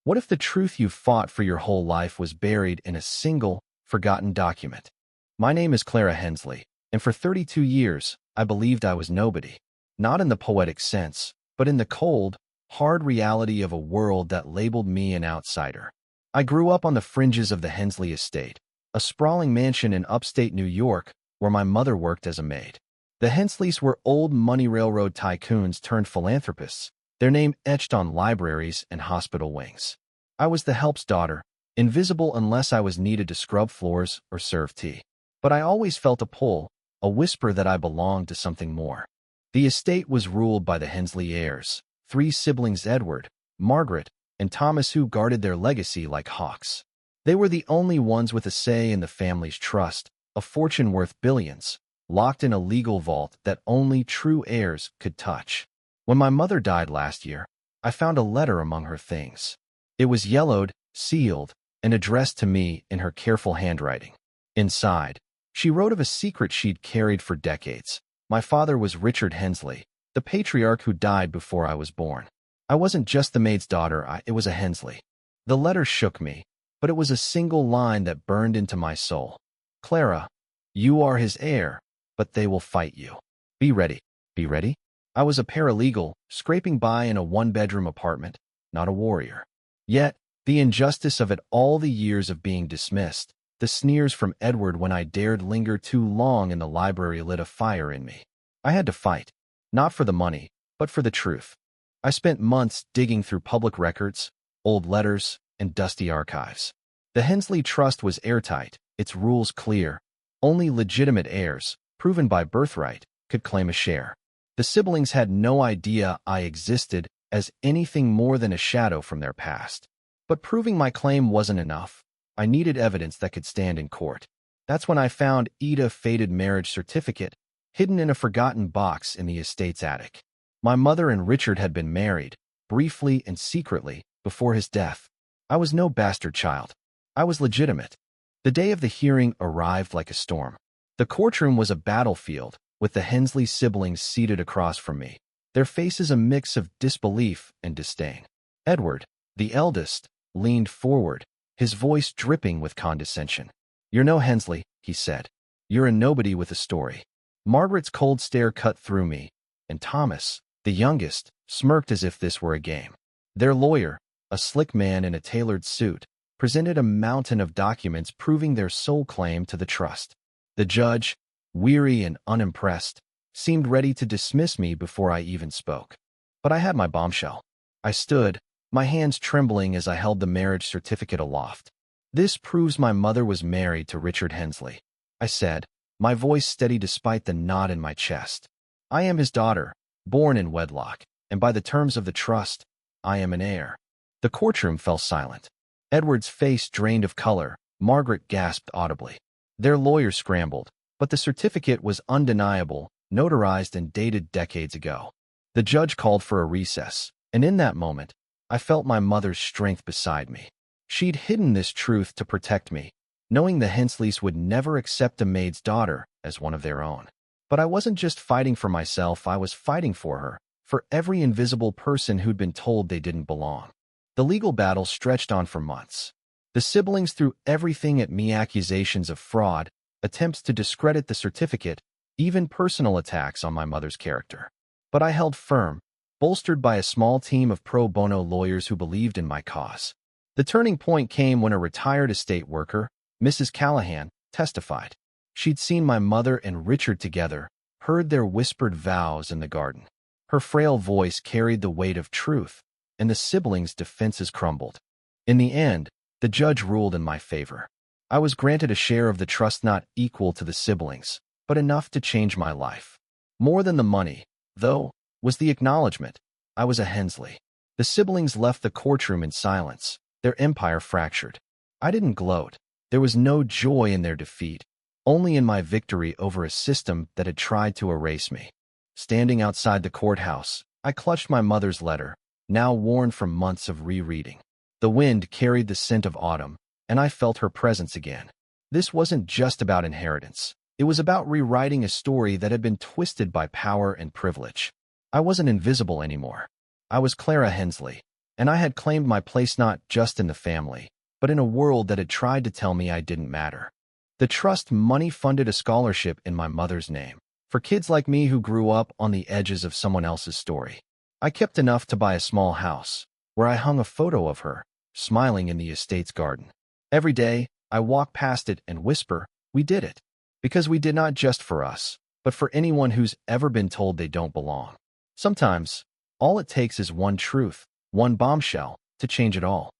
What if the truth you fought for your whole life was buried in a single, forgotten document? My name is Clara Hensley, and for 32 years, I believed I was nobody. Not in the poetic sense, but in the cold, hard reality of a world that labeled me an outsider. I grew up on the fringes of the Hensley estate, a sprawling mansion in upstate New York where my mother worked as a maid. The Hensleys were old money railroad tycoons turned philanthropists, their name etched on libraries and hospital wings. I was the help's daughter, invisible unless I was needed to scrub floors or serve tea. But I always felt a pull, a whisper that I belonged to something more. The estate was ruled by the Hensley heirs, 3 siblings: Edward, Margaret, and Thomas, who guarded their legacy like hawks. They were the only ones with a say in the family's trust, a fortune worth billions, locked in a legal vault that only true heirs could touch. When my mother died last year, I found a letter among her things. It was yellowed, sealed, and addressed to me in her careful handwriting. Inside, she wrote of a secret she'd carried for decades. My father was Richard Hensley, the patriarch who died before I was born. I wasn't just the maid's daughter, it was a Hensley. The letter shook me, but it was a single line that burned into my soul. Clara, you are his heir, but they will fight you. Be ready. Be ready? I was a paralegal, scraping by in a 1-bedroom apartment, not a warrior. Yet, the injustice of it, all the years of being dismissed, the sneers from Edward when I dared linger too long in the library, lit a fire in me. I had to fight, not for the money, but for the truth. I spent months digging through public records, old letters, and dusty archives. The Hensley Trust was airtight, its rules clear. Only legitimate heirs, proven by birthright, could claim a share. The siblings had no idea I existed as anything more than a shadow from their past. But proving my claim wasn't enough. I needed evidence that could stand in court. That's when I found Eda's faded marriage certificate, hidden in a forgotten box in the estate's attic. My mother and Richard had been married, briefly and secretly, before his death. I was no bastard child. I was legitimate. The day of the hearing arrived like a storm. The courtroom was a battlefield, with the Hensley siblings seated across from me, their faces a mix of disbelief and disdain. Edward, the eldest, leaned forward, his voice dripping with condescension. "You're no Hensley," he said. "You're a nobody with a story." Margaret's cold stare cut through me, and Thomas, the youngest, smirked as if this were a game. Their lawyer, a slick man in a tailored suit, presented a mountain of documents proving their sole claim to the trust. The judge, weary and unimpressed, seemed ready to dismiss me before I even spoke. But I had my bombshell. I stood, my hands trembling as I held the marriage certificate aloft. "This proves my mother was married to Richard Hensley," I said, my voice steady despite the knot in my chest. "I am his daughter, born in wedlock, and by the terms of the trust, I am an heir." The courtroom fell silent. Edward's face drained of color. Margaret gasped audibly. Their lawyer scrambled, but the certificate was undeniable, notarized and dated decades ago. The judge called for a recess, and in that moment, I felt my mother's strength beside me. She'd hidden this truth to protect me, knowing the Hensleys would never accept a maid's daughter as one of their own. But I wasn't just fighting for myself, I was fighting for her, for every invisible person who'd been told they didn't belong. The legal battle stretched on for months. The siblings threw everything at me: accusations of fraud, attempts to discredit the certificate, even personal attacks on my mother's character. But I held firm, bolstered by a small team of pro bono lawyers who believed in my cause. The turning point came when a retired estate worker, Mrs. Callahan, testified. She'd seen my mother and Richard together, heard their whispered vows in the garden. Her frail voice carried the weight of truth, and the siblings' defenses crumbled. In the end, the judge ruled in my favor. I was granted a share of the trust not equal to the siblings, but enough to change my life. More than the money, though, was the acknowledgement. I was a Hensley. The siblings left the courtroom in silence, their empire fractured. I didn't gloat. There was no joy in their defeat, only in my victory over a system that had tried to erase me. Standing outside the courthouse, I clutched my mother's letter, now worn from months of rereading. The wind carried the scent of autumn, and I felt her presence again. This wasn't just about inheritance. It was about rewriting a story that had been twisted by power and privilege. I wasn't invisible anymore. I was Clara Hensley, and I had claimed my place not just in the family, but in a world that had tried to tell me I didn't matter. The trust money funded a scholarship in my mother's name for kids like me who grew up on the edges of someone else's story. I kept enough to buy a small house where I hung a photo of her, smiling in the estate's garden. Every day, I walk past it and whisper, "We did it." Because we did not just for us, but for anyone who's ever been told they don't belong. Sometimes, all it takes is one truth, one bombshell, to change it all.